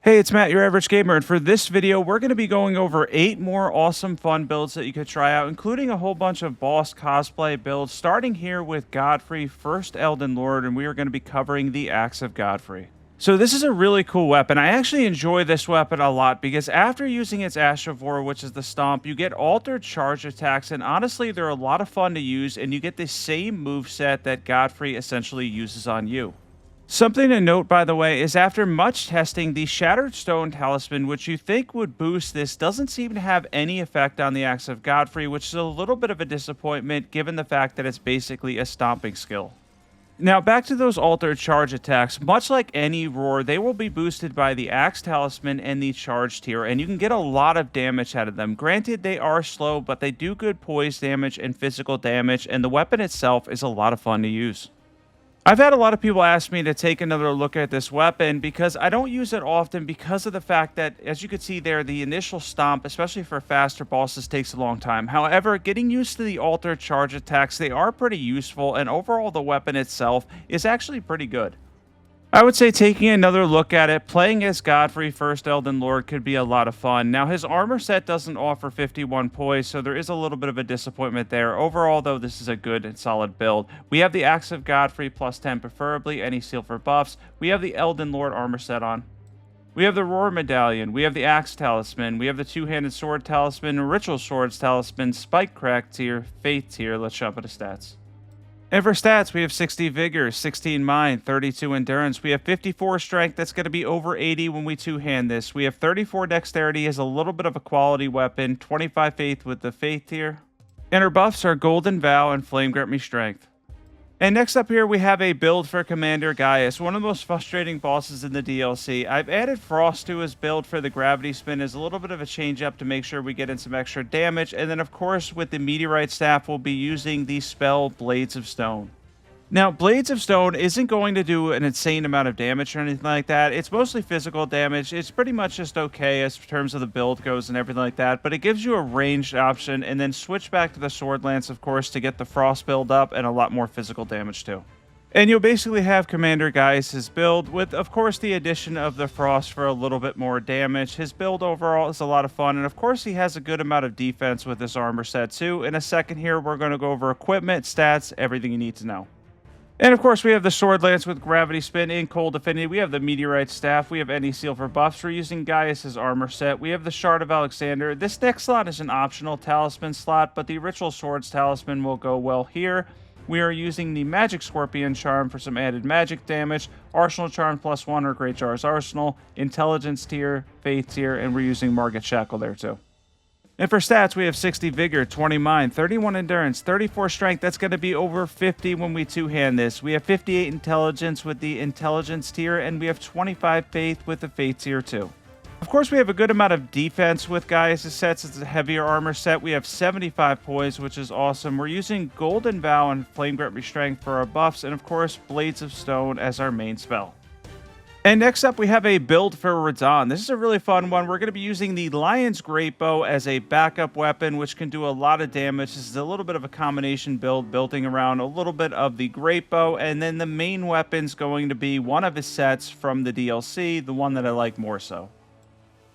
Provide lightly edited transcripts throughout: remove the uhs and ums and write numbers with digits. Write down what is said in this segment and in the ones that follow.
Hey, it's Matt, your average gamer, and for this video, we're going to be going over 8 more awesome fun builds that you could try out, including a whole bunch of boss cosplay builds, starting here with Godfrey, first Elden Lord, and we are going to be covering the Axe of Godfrey. So this is a really cool weapon. I actually enjoy this weapon a lot because after using its Ashavor, which is the stomp, you get altered charge attacks, and honestly, they're a lot of fun to use, and you get the same moveset that Godfrey essentially uses on you. Something to note, by the way, is after much testing, the Shattered Stone Talisman, which you think would boost this, doesn't seem to have any effect on the Axe of Godfrey, which is a little bit of a disappointment given the fact that it's basically a stomping skill. Now, back to those altered charge attacks. Much like any roar, they will be boosted by the Axe Talisman and the Charge tier, and you can get a lot of damage out of them. Granted, they are slow, but they do good poise damage and physical damage, and the weapon itself is a lot of fun to use. I've had a lot of people ask me to take another look at this weapon because I don't use it often because of the fact that, as you can see there, the initial stomp, especially for faster bosses, takes a long time. However, getting used to the altered charge attacks, they are pretty useful, and overall the weapon itself is actually pretty good. I would say taking another look at it, playing as Godfrey, first Elden Lord, could be a lot of fun. Now, his armor set doesn't offer 51 poise, so there is a little bit of a disappointment there. Overall, though, this is a good and solid build. We have the Axe of Godfrey, plus 10 preferably, any seal for buffs. We have the Elden Lord armor set on. We have the Roar Medallion. We have the Axe Talisman. We have the Two-Handed Sword Talisman, Ritual Swords Talisman, Spike Crack tier, Faith tier. Let's jump into stats. And for stats, we have 60 Vigor, 16 Mind, 32 Endurance. We have 54 Strength. That's going to be over 80 when we two-hand this. We have 34 Dexterity as a little bit of a quality weapon, 25 Faith with the Faith tier. And our buffs are Golden Vow and Flame Grant Me Strength. And next up here, we have a build for Commander Gaius, one of the most frustrating bosses in the DLC. I've added Frost to his build for the Gravity Spin as a little bit of a change up to make sure we get in some extra damage. And then, of course, with the Meteorite Staff, we'll be using the spell Blades of Stone. Now, Blades of Stone isn't going to do an insane amount of damage or anything like that. It's mostly physical damage. It's pretty much just okay as terms of the build goes and everything like that, but it gives you a ranged option, and then switch back to the Sword Lance, of course, to get the Frost build up and a lot more physical damage too. And you'll basically have Commander Gaius' build with, of course, the addition of the Frost for a little bit more damage. His build overall is a lot of fun, and of course, he has a good amount of defense with this armor set too. In a second here, we're going to go over equipment, stats, everything you need to know. And of course, we have the Sword Lance with Gravity Spin in Cold Affinity. We have the Meteorite Staff. We have any seal for buffs. We're using Gaius' armor set. We have the Shard of Alexander. This next slot is an optional talisman slot, but the Ritual Swords Talisman will go well here. We are using the Magic Scorpion Charm for some added magic damage. Arsenal Charm +1 or Great Jar's Arsenal. Intelligence tier, Faith tier, and we're using Margit Shackle there too. And for stats, we have 60 Vigor, 20 Mind, 31 Endurance, 34 Strength. That's going to be over 50 when we two-hand this. We have 58 Intelligence with the Intelligence tier, and we have 25 Faith with the Faith tier too. Of course, we have a good amount of defense with Gaius' sets. It's a heavier armor set. We have 75 poise, which is awesome. We're using Golden Vow and Flame Grant Me Strength for our buffs, and of course, Blades of Stone as our main spell. And next up, we have a build for Radahn. This is a really fun one. We're going to be using the Lion's Great Bow as a backup weapon, which can do a lot of damage. This is a little bit of a combination build, building around a little bit of the Great Bow, and then the main weapon's going to be one of his sets from the DLC, the one that I like more so.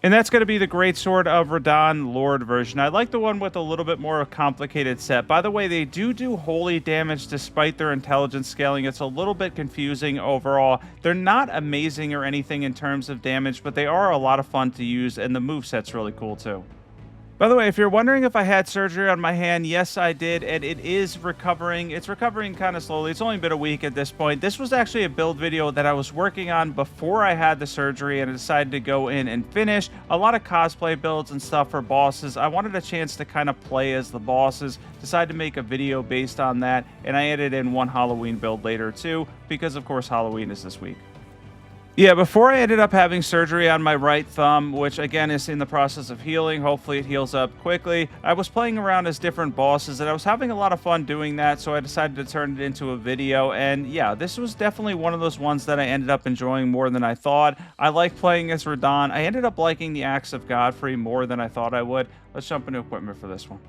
And that's going to be the Great Sword of Radahn Lord version. I like the one with a little bit more complicated set. By the way, they do holy damage despite their intelligence scaling. It's a little bit confusing overall. They're not amazing or anything in terms of damage, but they are a lot of fun to use, and the moveset's really cool too. By the way, if you're wondering if I had surgery on my hand, yes, I did, and it is recovering. It's recovering kind of slowly. It's only been a week at this point. This was actually a build video that I was working on before I had the surgery, and I decided to go in and finish a lot of cosplay builds and stuff for bosses. I wanted a chance to kind of play as the bosses, decided to make a video based on that, and I added in one Halloween build later too, because of course Halloween is this week. Yeah, before I ended up having surgery on my right thumb, which again is in the process of healing, hopefully it heals up quickly, I was playing around as different bosses, and I was having a lot of fun doing that, so I decided to turn it into a video, and yeah, this was definitely one of those ones that I ended up enjoying more than I thought. I like playing as Radahn. I ended up liking the Axe of Godfrey more than I thought I would. Let's jump into equipment for this one.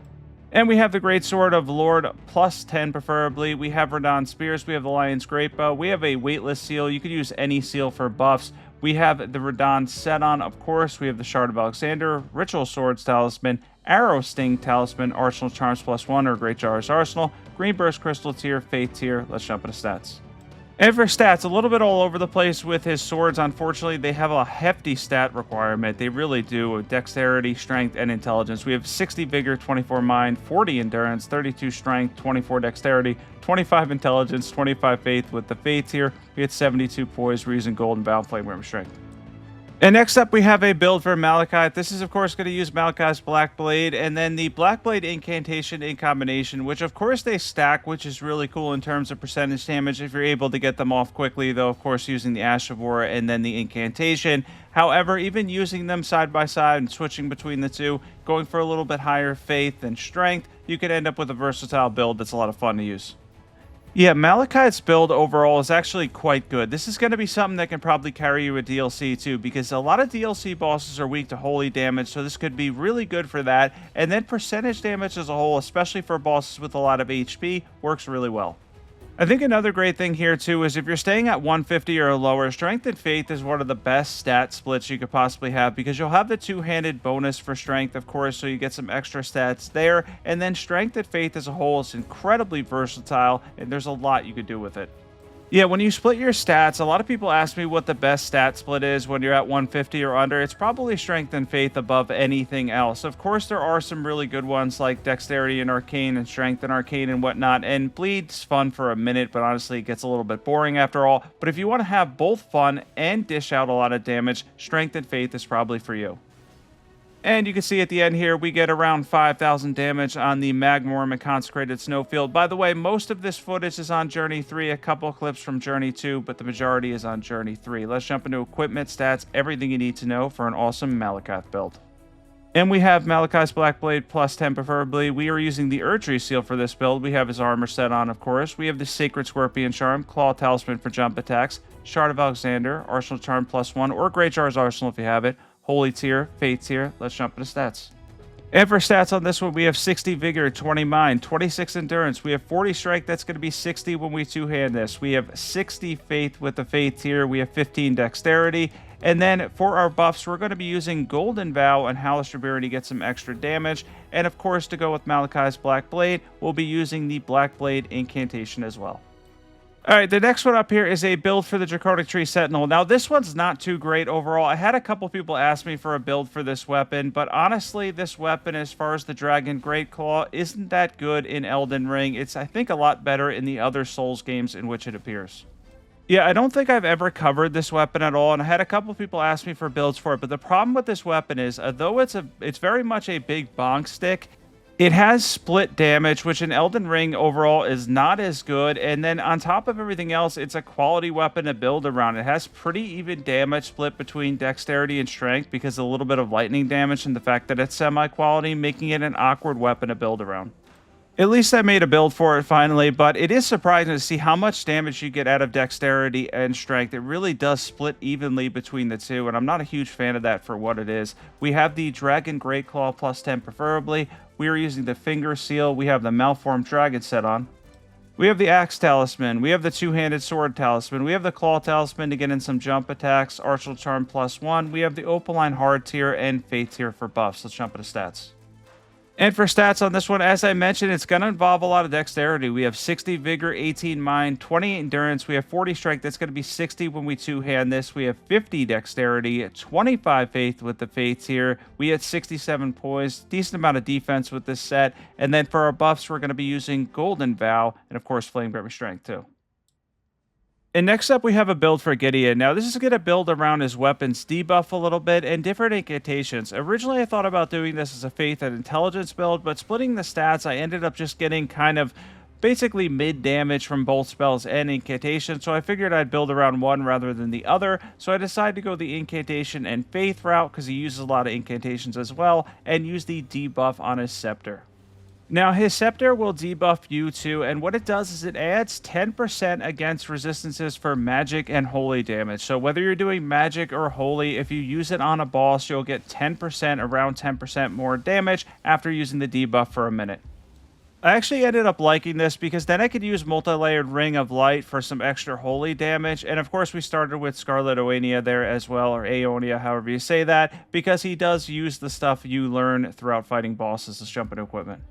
And we have the Great Sword of Lord, plus 10 preferably. We have Radahn Spears. We have the Lion's Great Bow. We have a weightless seal. You could use any seal for buffs. We have the Radahn set on, of course. We have the Shard of Alexander, Ritual Swords Talisman, Arrow Sting Talisman, Arsenal Charms +1 or Great Jar's Arsenal, Green Burst Crystal tier, Faith tier. Let's jump into stats. And for stats, a little bit all over the place with his swords. Unfortunately, they have a hefty stat requirement. They really do. Dexterity, strength, and intelligence. We have 60 vigor, 24 mind, 40 endurance, 32 strength, 24 dexterity, 25 intelligence, 25 faith. With the faith here, we had 72 poise, reason, golden bound, flame rim strength. And next up, we have a build for Maliketh. This is, of course, going to use Maliketh's Black Blade, and then the Black Blade incantation in combination, which, of course, they stack, which is really cool in terms of percentage damage if you're able to get them off quickly, though, of course, using the Ash of War and then the incantation. However, even using them side by side and switching between the two, going for a little bit higher faith and strength, you could end up with a versatile build that's a lot of fun to use. Yeah, Maliketh's build overall is actually quite good. This is going to be something that can probably carry you a DLC too, because a lot of DLC bosses are weak to holy damage, so this could be really good for that. And then percentage damage as a whole, especially for bosses with a lot of HP, works really well. I think another great thing here too is if you're staying at 150 or lower, Strength and Faith is one of the best stat splits you could possibly have, because you'll have the two-handed bonus for Strength, of course, so you get some extra stats there, and then Strength and Faith as a whole is incredibly versatile, and there's a lot you could do with it. Yeah, when you split your stats, a lot of people ask me what the best stat split is when you're at 150 or under. It's probably Strength and Faith above anything else. Of course, there are some really good ones like Dexterity and Arcane and Strength and Arcane and whatnot, and Bleed's fun for a minute, but honestly, it gets a little bit boring after all. But if you want to have both fun and dish out a lot of damage, Strength and Faith is probably for you. And you can see at the end here, we get around 5,000 damage on the Magmorum and Consecrated Snowfield. By the way, most of this footage is on Journey 3, a couple clips from Journey 2, but the majority is on Journey 3. Let's jump into equipment, stats, everything you need to know for an awesome Maliketh build. And we have Maliketh's Black Blade +10 preferably. We are using the Erdtree Seal for this build. We have his armor set on, of course. We have the Sacred Scorpion Charm, Claw Talisman for jump attacks, Shard of Alexander, Arsenal Charm +1, or Great Jar's Arsenal if you have it. Holy tier, Faith tier. Let's jump into stats. And for stats on this one, we have 60 Vigor, 20 Mind, 26 Endurance. We have 40 Strength. That's going to be 60 when we two-hand this. We have 60 Faith with the Faith tier. We have 15 Dexterity. And then for our buffs, we're going to be using Golden Vow and Halaster Bearing to get some extra damage. And of course, to go with Maliketh's Black Blade, we'll be using the Black Blade incantation as well. Alright, the next one up here is a build for the Draconic Tree Sentinel. Now, this one's not too great overall. I had a couple people ask me for a build for this weapon, but honestly, this weapon, as far as the Dragon Great Claw, isn't that good in Elden Ring. It's, I think, a lot better in the other Souls games in which it appears. Yeah, I don't think I've ever covered this weapon at all, and I had a couple people ask me for builds for it, but the problem with this weapon is, though it's very much a big bonk stick, it has split damage, which in Elden Ring overall is not as good. And then on top of everything else, it's a quality weapon to build around. It has pretty even damage split between dexterity and strength because of a little bit of lightning damage and the fact that it's semi-quality, making it an awkward weapon to build around. At least I made a build for it finally, but it is surprising to see how much damage you get out of dexterity and strength. It really does split evenly between the two, and I'm not a huge fan of that for what it is. We have the Dragon Great Claw +10 preferably. We are using the Finger Seal. We have the Malformed Dragon set on. We have the Axe Talisman. We have the Two-Handed Sword Talisman. We have the Claw Talisman to get in some jump attacks. Arsenal Charm +1. We have the Opaline Hard tier and Faith tier for buffs. Let's jump into stats. And for stats on this one, as I mentioned, it's going to involve a lot of dexterity. We have 60 Vigor, 18 Mind, 20 Endurance. We have 40 Strength. That's going to be 60 when we two-hand this. We have 50 Dexterity, 25 Faith with the Faith here. We had 67 Poise, decent amount of defense with this set. And then for our buffs, we're going to be using Golden Vow and, of course, Flame Grip Strength too. And next up, we have a build for Gideon. Now, this is going to build around his weapons debuff a little bit and different incantations. Originally, I thought about doing this as a Faith and Intelligence build, but splitting the stats, I ended up just getting kind of basically mid-damage from both spells and incantations, so I figured I'd build around one rather than the other. So I decided to go the incantation and Faith route because he uses a lot of incantations as well, and use the debuff on his Scepter. Now, his Scepter will debuff you too, and what it does is it adds 10% against resistances for magic and holy damage. So whether you're doing magic or holy, if you use it on a boss, you'll get 10%, around 10% more damage after using the debuff for a minute. I actually ended up liking this because then I could use multi-layered Ring of Light for some extra holy damage. And of course, we started with Scarlet Oania there as well, or Aonia, however you say that, because he does use the stuff you learn throughout fighting bosses. Let's jump into equipment.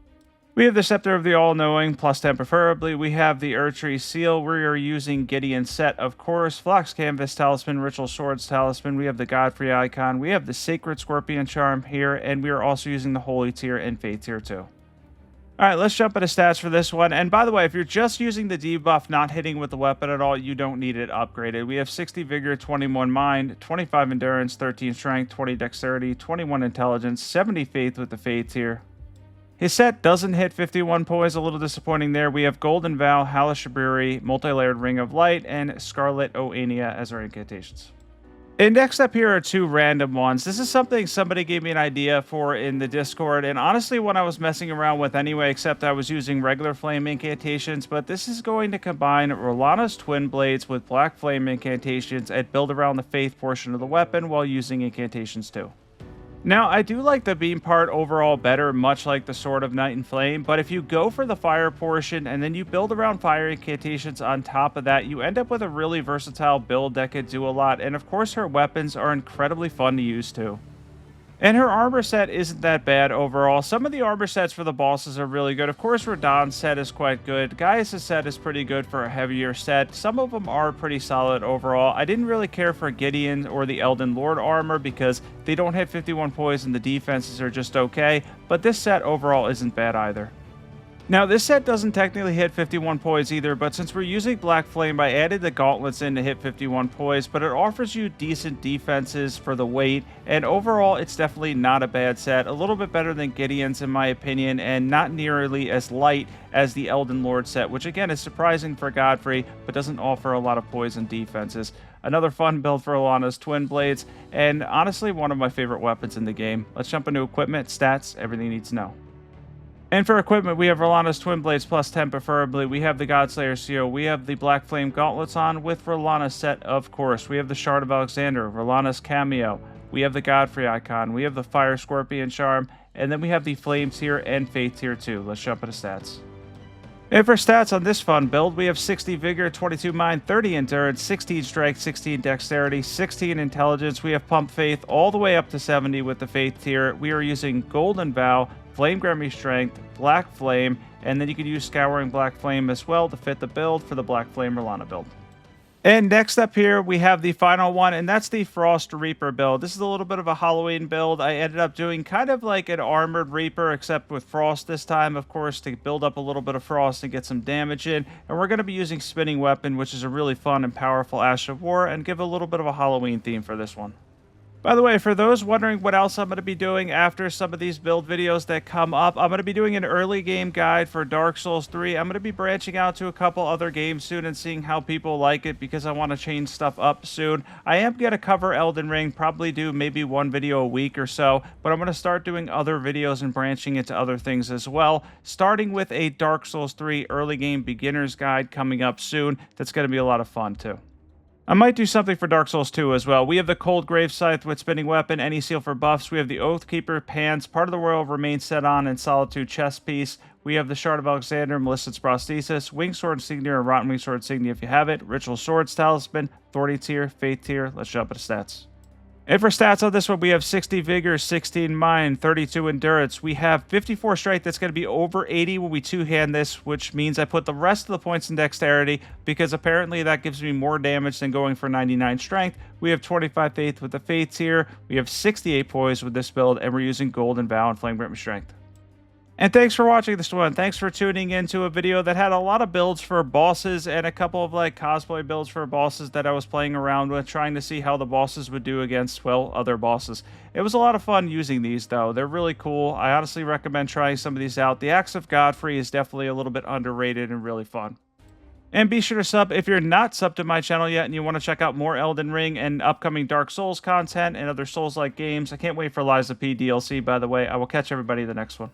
We have the Scepter of the All-Knowing, +10 preferably. We have the Erdtree Seal. We are using Gideon's set, of course. Phlox Canvas Talisman, Ritual Swords Talisman. We have the Godfrey Icon. We have the Sacred Scorpion Charm here. And we are also using the Holy Tier and Faith Tier too. All right, let's jump into stats for this one. And by the way, if you're just using the debuff, not hitting with the weapon at all, you don't need it upgraded. We have 60 Vigor, 21 Mind, 25 Endurance, 13 Strength, 20 Dexterity, 21 Intelligence, 70 Faith with the Faith Tier. His set doesn't hit 51 poise, a little disappointing there. We have Golden Vow, Halashaburi, Multi-Layered Ring of Light, and Scarlet Oania as our incantations. And next up here are two random ones. This is something somebody gave me an idea for in the Discord, and honestly one I was messing around with anyway, except I was using regular flame incantations, but this is going to combine Rellana's Twin Blades with Black Flame incantations and build around the Faith portion of the weapon while using incantations too. Now, I do like the beam part overall better, much like the Sword of Night and Flame, but if you go for the fire portion and then you build around fire incantations on top of that, you end up with a really versatile build that could do a lot, and of course her weapons are incredibly fun to use too. And her armor set isn't that bad overall. Some of the armor sets for the bosses are really good. Of course, Radahn's set is quite good. Gaius' set is pretty good for a heavier set. Some of them are pretty solid overall. I didn't really care for Gideon or the Elden Lord armor because they don't hit 51 poise and the defenses are just okay. But this set overall isn't bad either. Now, this set doesn't technically hit 51 poise either, but since we're using Black Flame, I added the gauntlets in to hit 51 poise, but it offers you decent defenses for the weight, and overall, it's definitely not a bad set. A little bit better than Gideon's, in my opinion, and not nearly as light as the Elden Lord set, which again is surprising for Godfrey, but doesn't offer a lot of poison defenses. Another fun build for Rellana's Twin Blades, and honestly, one of my favorite weapons in the game. Let's jump into equipment, stats, everything you need to know. And for equipment, we have Rellana's Twin Blades +10 preferably. We have the Godslayer Seal. We have the Black Flame Gauntlets on with Rellana's set, of course. We have the Shard of Alexander, Rellana's Cameo. We have the Godfrey Icon. We have the Fire Scorpion Charm. And then we have the Flame Tier and Faith Tier too. Let's jump into stats. And for stats on this fun build, we have 60 Vigor, 22 Mind, 30 Endurance, 16 Strength, 16 Dexterity, 16 Intelligence. We have Pump Faith all the way up to 70 with the Faith Tier. We are using Golden Vow, Flame Grammy Strength, Black Flame, and then you can use Scouring Black Flame as well to fit the build for the Black Flame Rellana build. And next up here, we have the final one, and that's the Frost Reaper build. This is a little bit of a Halloween build. I ended up doing kind of like an Armored Reaper, except with Frost this time, of course, to build up a little bit of Frost and get some damage in. And we're going to be using Spinning Weapon, which is a really fun and powerful Ash of War, and give a little bit of a Halloween theme for this one. By the way, for those wondering what else I'm going to be doing after some of these build videos that come up, I'm going to be doing an early game guide for Dark Souls 3. I'm going to be branching out to a couple other games soon and seeing how people like it because I want to change stuff up soon. I am going to cover Elden Ring, probably do maybe one video a week or so, but I'm going to start doing other videos and branching into other things as well, starting with a Dark Souls 3 early game beginner's guide coming up soon. That's going to be a lot of fun too. I might do something for Dark Souls 2 as well. We have the Cold Grave Scythe with Spinning Weapon, any seal for buffs. We have the Oathkeeper Pants, Part of the Royal Remains set on, and Solitude chest piece. We have the Shard of Alexander, Melissa's Prosthesis, Wing Sword Insignia, or Rotten Wing Sword Insignia if you have it, Ritual Swords Talisman, Authority Tier, Faith Tier. Let's jump into stats. And for stats on this one, we have 60 Vigor, 16 Mind, 32 Endurance. We have 54 Strength. That's going to be over 80 when we two-hand this, which means I put the rest of the points in Dexterity because apparently that gives me more damage than going for 99 Strength. We have 25 Faith with the Faith Tier. We have 68 Poise with this build, and we're using Golden Vow and Flame Grip Strength. And thanks for watching this one. Thanks for tuning into a video that had a lot of builds for bosses and a couple of like cosplay builds for bosses that I was playing around with, trying to see how the bosses would do against, well, other bosses. It was a lot of fun using these though. They're really cool. I honestly recommend trying some of these out. The Axe of Godfrey is definitely a little bit underrated and really fun. And be sure to sub if you're not subbed to my channel yet and you want to check out more Elden Ring and upcoming Dark Souls content and other Souls-like games. I can't wait for Lies of P DLC, by the way. I will catch everybody in the next one.